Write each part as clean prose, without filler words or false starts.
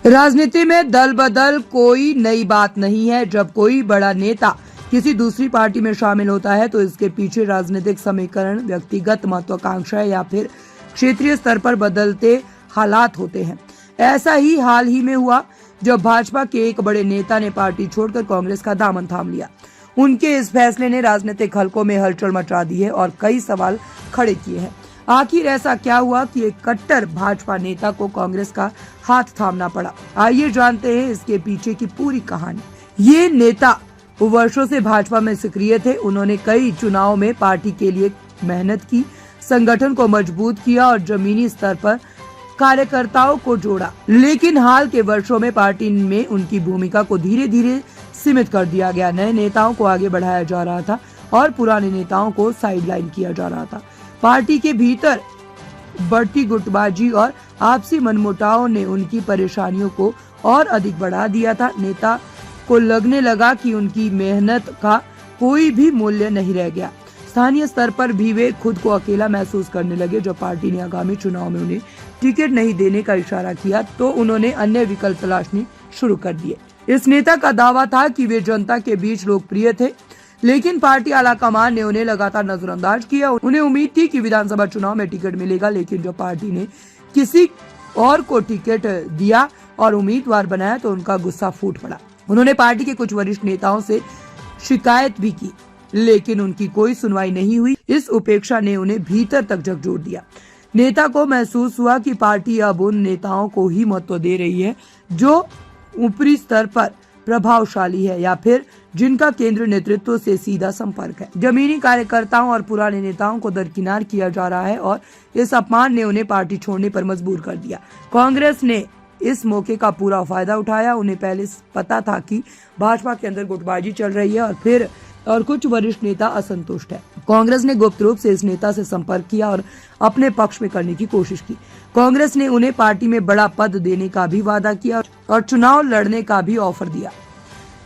राजनीति में दल बदल कोई नई बात नहीं है। जब कोई बड़ा नेता किसी दूसरी पार्टी में शामिल होता है तो इसके पीछे राजनीतिक समीकरण, व्यक्तिगत महत्वाकांक्षा या फिर क्षेत्रीय स्तर पर बदलते हालात होते हैं। ऐसा ही हाल ही में हुआ जब भाजपा के एक बड़े नेता ने पार्टी छोड़कर कांग्रेस का दामन थाम लिया। उनके इस फैसले ने राजनीतिक हलकों में हलचल मचा दी है और कई सवाल खड़े किए हैं। आखिर ऐसा क्या हुआ कि एक कट्टर भाजपा नेता को कांग्रेस का हाथ थामना पड़ा? आइए जानते हैं इसके पीछे की पूरी कहानी। ये नेता वर्षों से भाजपा में सक्रिय थे। उन्होंने कई चुनाव में पार्टी के लिए मेहनत की, संगठन को मजबूत किया और जमीनी स्तर पर कार्यकर्ताओं को जोड़ा। लेकिन हाल के वर्षों में पार्टी में उनकी भूमिका को धीरे धीरे सीमित कर दिया गया। नए नेताओं को आगे बढ़ाया जा रहा था और पुराने नेताओं को साइडलाइन किया जा रहा था। पार्टी के भीतर बढ़ती गुटबाजी और आपसी मनमुटाव ने उनकी परेशानियों को और अधिक बढ़ा दिया था। नेता को लगने लगा कि उनकी मेहनत का कोई भी मूल्य नहीं रह गया। स्थानीय स्तर पर भी वे खुद को अकेला महसूस करने लगे। जब पार्टी ने आगामी चुनाव में उन्हें टिकट नहीं देने का इशारा किया तो उन्होंने अन्य विकल्प तलाशने शुरू कर दिए। इस नेता का दावा था कि वे जनता के बीच लोकप्रिय थे, लेकिन पार्टी आलाकमान ने उन्हें लगातार नजरअंदाज किया। उन्हें उम्मीद थी कि विधानसभा चुनाव में टिकट मिलेगा, लेकिन जब पार्टी ने किसी और को टिकट दिया और उम्मीदवार बनाया तो उनका गुस्सा फूट पड़ा। उन्होंने पार्टी के कुछ वरिष्ठ नेताओं से शिकायत भी की, लेकिन उनकी कोई सुनवाई नहीं हुई। इस उपेक्षा ने उन्हें भीतर तक झकझोर दिया। नेता को महसूस हुआ कि पार्टी अब उन नेताओं को ही महत्व दे रही है जो ऊपरी स्तर पर प्रभावशाली है या फिर जिनका केंद्र नेतृत्व से सीधा संपर्क है। जमीनी कार्यकर्ताओं और पुराने नेताओं को दरकिनार किया जा रहा है और इस अपमान ने उन्हें पार्टी छोड़ने पर मजबूर कर दिया। कांग्रेस ने इस मौके का पूरा फायदा उठाया। उन्हें पहले पता था कि भाजपा के अंदर गुटबाजी चल रही है और कुछ वरिष्ठ नेता असंतुष्ट है। कांग्रेस ने गुप्त रूप से इस नेता से संपर्क किया और अपने पक्ष में करने की कोशिश की। कांग्रेस ने उन्हें पार्टी में बड़ा पद देने का भी वादा किया और चुनाव लड़ने का भी ऑफर दिया।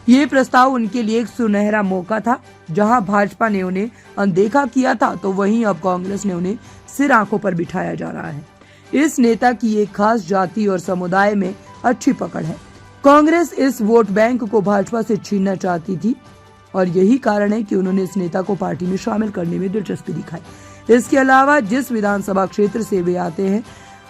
ये प्रस्ताव उनके लिए एक सुनहरा मौका था। जहां भाजपा ने उन्हें अनदेखा किया था तो वहीं अब कांग्रेस ने उन्हें सिर आंखों पर बिठाया जा रहा है। इस नेता की एक खास जाति और समुदाय में अच्छी पकड़ है। कांग्रेस इस वोट बैंक को भाजपा से छीनना चाहती थी और यही कारण है कि उन्होंने इस नेता को पार्टी में शामिल करने में दिलचस्पी दिखाई। इसके अलावा जिस विधानसभा क्षेत्र से वे आते हैं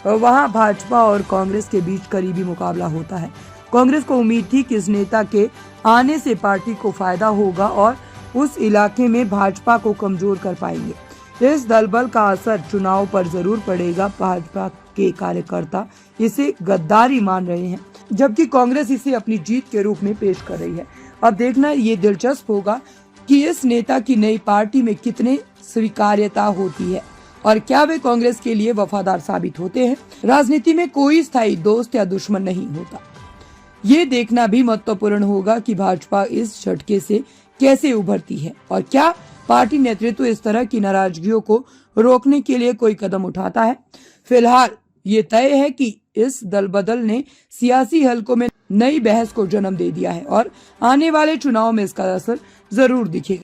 वहां भाजपा और कांग्रेस के बीच करीबी मुकाबला होता है। कांग्रेस को उम्मीद थी कि इस नेता के आने से पार्टी को फायदा होगा और उस इलाके में भाजपा को कमजोर कर पाएंगे। इस दलबल का असर चुनाव पर जरूर पड़ेगा। भाजपा के कार्यकर्ता इसे गद्दारी मान रहे हैं, जबकि कांग्रेस इसे अपनी जीत के रूप में पेश कर रही है। अब देखना ये दिलचस्प होगा कि इस नेता की नई पार्टी में कितने स्वीकार्यता होती है और क्या वे कांग्रेस के लिए वफादार साबित होते हैं। राजनीति में कोई स्थायी दोस्त या दुश्मन नहीं होता। ये देखना भी महत्वपूर्ण होगा कि भाजपा इस झटके से कैसे उभरती है और क्या पार्टी नेतृत्व इस तरह की नाराजगियों को रोकने के लिए कोई कदम उठाता है। फिलहाल ये तय है कि इस दलबदल ने सियासी हलकों में नई बहस को जन्म दे दिया है और आने वाले चुनाव में इसका असर जरूर दिखेगा।